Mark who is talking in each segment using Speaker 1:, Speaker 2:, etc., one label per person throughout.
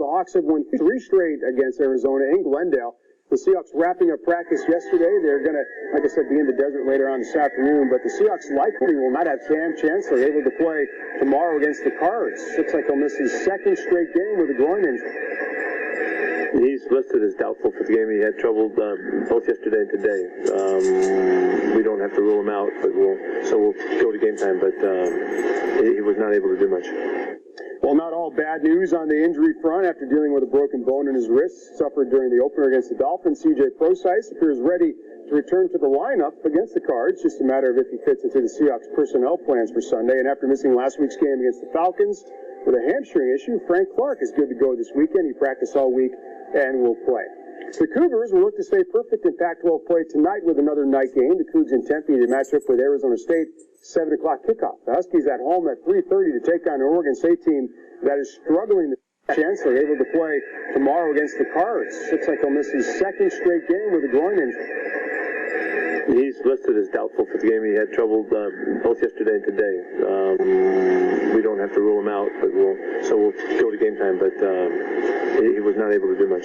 Speaker 1: The Hawks have won 3 straight against Arizona in Glendale. The Seahawks wrapping up practice yesterday. They're going to, like I said, be in the desert later on this afternoon. But the Seahawks likely will not have Cam Chancellor able to play tomorrow against the Cards. Looks like he'll miss his 2nd straight game with a groin injury.
Speaker 2: He's listed as doubtful for the game. He had trouble both yesterday and today. We don't have to rule him out, but we'll go to game time. But he was not able to do much.
Speaker 1: Well, not all bad news on the injury front. After dealing with a broken bone in his wrist, suffered during the opener against the Dolphins, C.J. Prosise appears ready to return to the lineup against the Cards. Just a matter of if he fits into the Seahawks personnel plans for Sunday. And after missing last week's game against the Falcons with a hamstring issue, Frank Clark is good to go this weekend. He practiced all week and will play. The Cougars will look to stay perfect in Pac-12 play tonight with another night game. The Cougs in Tempe to match up with Arizona State, 7 o'clock kickoff. The Huskies at home at 3:30 to take on an Oregon State team that is struggling. The Chancellor able to play tomorrow against the Cards. Looks like he'll miss his 2nd straight game with a groin injury.
Speaker 2: He's listed as doubtful for the game. He had trouble both yesterday and today. We don't have to rule him out, but we'll go to game time. But he was not able to do much.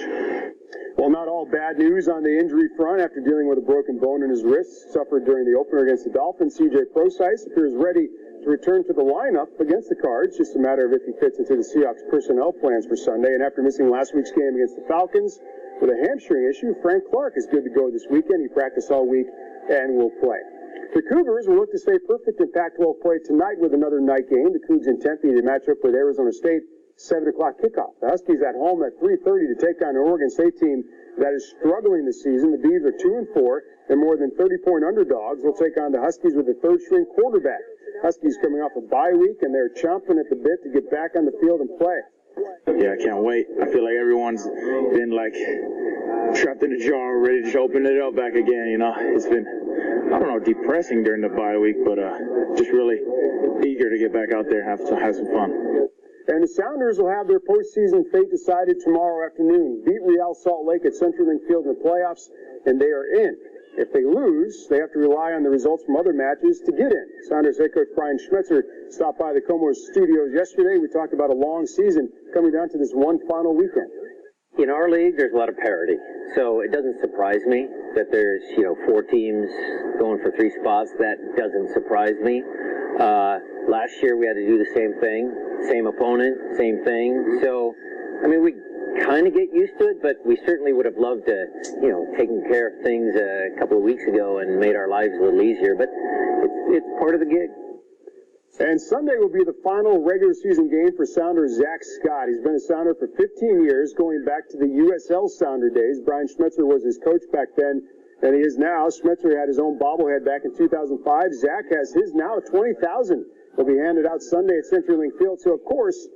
Speaker 1: Well, not all bad news on the injury front. After dealing with a broken bone in his wrist, suffered during the opener against the Dolphins, C.J. Prosise appears ready to return to the lineup against the Cards. Just a matter of if he fits into the Seahawks personnel plans for Sunday. And after missing last week's game against the Falcons with a hamstring issue, Frank Clark is good to go this weekend. He practiced all week and will play. The Cougars will look to stay perfect in Pac-12 play tonight with another night game. The Cougs in Tempe to match up with Arizona State, 7 o'clock kickoff. The Huskies at home at 3:30 to take on an Oregon State team that is struggling this season. The Beavs are 2-4 and more than 30-point underdogs. They'll take on the Huskies with a 3rd-string quarterback. Huskies coming off a bye week, and they're chomping at the bit to get back on the field and play.
Speaker 3: Yeah, I can't wait. I feel like everyone's been like trapped in a jar, ready to open it up back again. You know, it's been, I don't know, depressing during the bye week, but just really eager to get back out there and have some fun.
Speaker 1: And the Sounders will have their postseason fate decided tomorrow afternoon. Beat Real Salt Lake at CenturyLink Field in the playoffs, and they are in. If they lose, they have to rely on the results from other matches to get in. Sounders head coach Brian Schmetzer stopped by the Komo studios yesterday. We talked about a long season coming down to this one final weekend.
Speaker 4: In our league, there's a lot of parity, so it doesn't surprise me that there's 4 teams going for 3 spots. That doesn't surprise me. Last year we had to do the same thing, same opponent, same thing. So, I mean, we kind of get used to it, but we certainly would have loved to, taken care of things a couple of weeks ago and made our lives a little easier. But it's part of the gig.
Speaker 1: And Sunday will be the final regular season game for Sounder Zach Scott. He's been a Sounder for 15 years, going back to the USL Sounder days. Brian Schmetzer was his coach back then, and he is now. Schmetzer had his own bobblehead back in 2005. Zach has his now, 20,000. Will be handed out Sunday at CenturyLink Field. So, of course,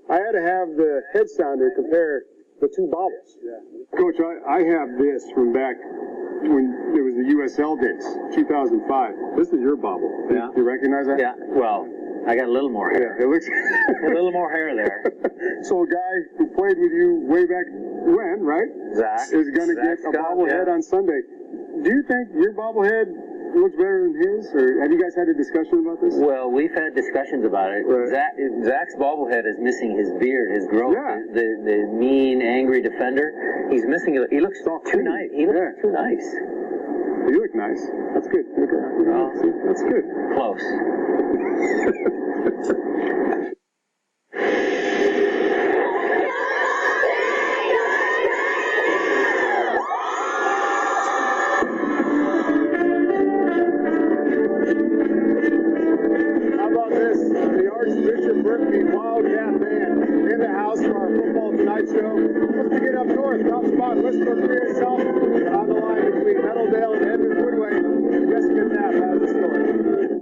Speaker 1: I had to have the head sounder compare the 2 bobbles. Yeah. Coach, I have this from back when it was the USL days, 2005. This is your bobble.
Speaker 4: Yeah.
Speaker 1: Do you recognize that?
Speaker 4: Yeah, well, I got a little more hair.
Speaker 1: Yeah, it looks
Speaker 4: a little more hair there.
Speaker 1: So a guy who played with you way back when, right?
Speaker 4: Zach.
Speaker 1: Is going to get a bobblehead on Sunday. Do you think your bobblehead looks better than his, or have you guys had a discussion about this?
Speaker 4: Well, we've had discussions about it. Right. Zach's bobblehead is missing his beard, his growth.
Speaker 1: Yeah.
Speaker 4: The mean, angry defender. He's missing it. He looks too nice. He looks too nice.
Speaker 1: You look nice. That's good.
Speaker 4: Well,
Speaker 1: that's good.
Speaker 4: Close.
Speaker 1: Arbishop Murphy Band in the house for our Football Tonight show. Let's begin up north, top spot, Westbrook for yourself. On the line between Meadowdale and Edmonds Woodway. Jessica Knapp has the story.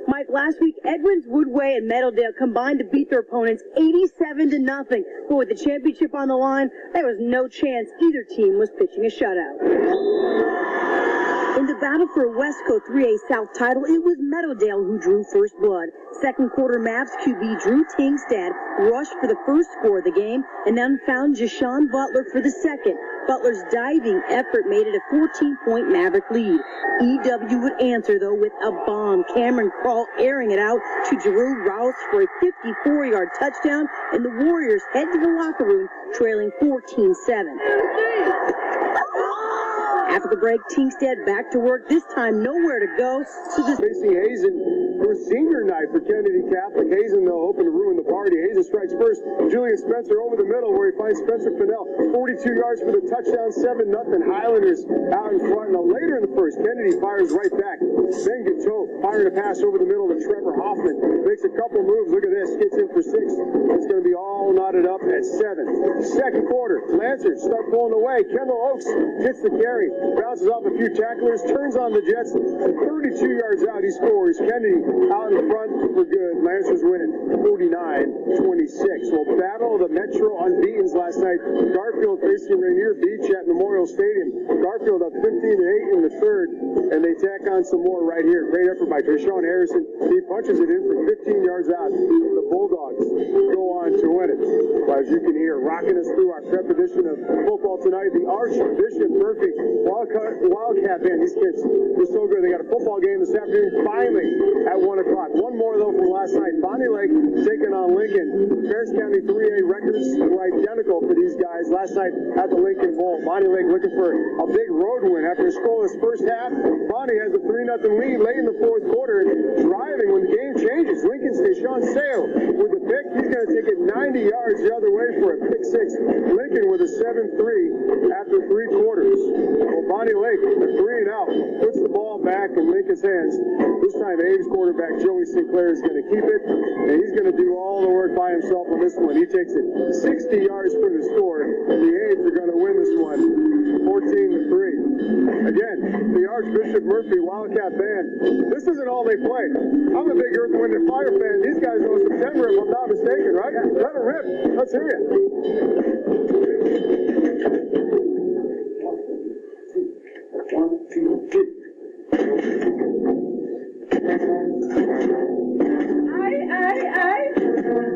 Speaker 5: Mike, last week, Edmonds Woodway and Meadowdale combined to beat their opponents 87-0. But with the championship on the line, there was no chance either team was pitching a shutout. In the battle for a Westco 3A South title, it was Meadowdale who drew first blood. Second quarter Mavs QB Drew Tingstad rushed for the first score of the game and then found Jashawn Butler for the second. Butler's diving effort made it a 14-point Maverick lead. EW would answer, though, with a bomb. Cameron Krall airing it out to Drew Rouse for a 54-yard touchdown, and the Warriors head to the locker room trailing 14-7. After the break, Tingstad back to work, this time nowhere to go. So this
Speaker 1: Facing Hazen for senior night for Kennedy Catholic. Hazen, though, hoping to ruin the party. Hazen strikes first. Julian Spencer over the middle where he finds Spencer Fennell. 42 yards for the touchdown, 7-0. Highlanders out in front. Now later in the first, Kennedy fires right back. Ben Gateau firing a pass over the middle to Trevor Hoffman. Makes a couple moves. Look at this. Gets in for 6. It's going to be all knotted up at 7. Second quarter, Lancers start pulling away. Kendall Oaks gets the carry. Bounces off a few tacklers, turns on the Jets, and 32 yards out, he scores. Kennedy out in front for good. Lancers winning 49-26. Well, battle of the Metro unbeatens last night. Garfield facing Rainier Beach at Memorial Stadium. Garfield up 15-8 in the third, and they tack on some more right here. Great effort by Treshawn Harrison. He punches it in from 15 yards out. The Bulldogs go on to win it. Well, as you can hear, rocking us through our prep edition of football tonight, the Arbishop Murphy Wildcat Band. These kids were so good. They got a football game this afternoon, finally, at 1 o'clock. One more, though, from last night. Bonnie Lake taking on Lincoln. Ferris County 3A records were identical for these guys last night at the Lincoln Bowl. Bonnie Lake looking for a big road win after a scoreless first half. Bonnie has a 3-0 lead late in the fourth quarter and driving when the game changes. Lincoln's Deshaun Sale with the pick. He's going to take it 90 yards the other way for a pick 6. Lincoln with a 7-3 after 3 quarters. Well, Bonnie Lake, 3-0, puts the ball back in Lincoln's hands. This time, Abe's quarterback, Joey Sinclair, is going to keep it, and he's going to do all the work by himself on this one. He takes it 60 yards for the score. The A's are going to win this one 14-3. Again, the Arbishop Murphy Wildcat Band. This isn't all they play. I'm a big Earth, Wind, and Fire fan. These guys know September, if I'm not mistaken, right? Let it rip. Let's hear it.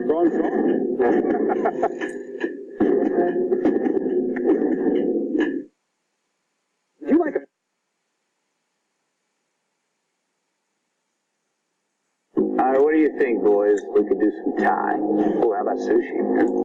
Speaker 1: Wrong song. Do you like it?
Speaker 4: All right, what do you think, boys? We could do some Thai. Oh, how about sushi?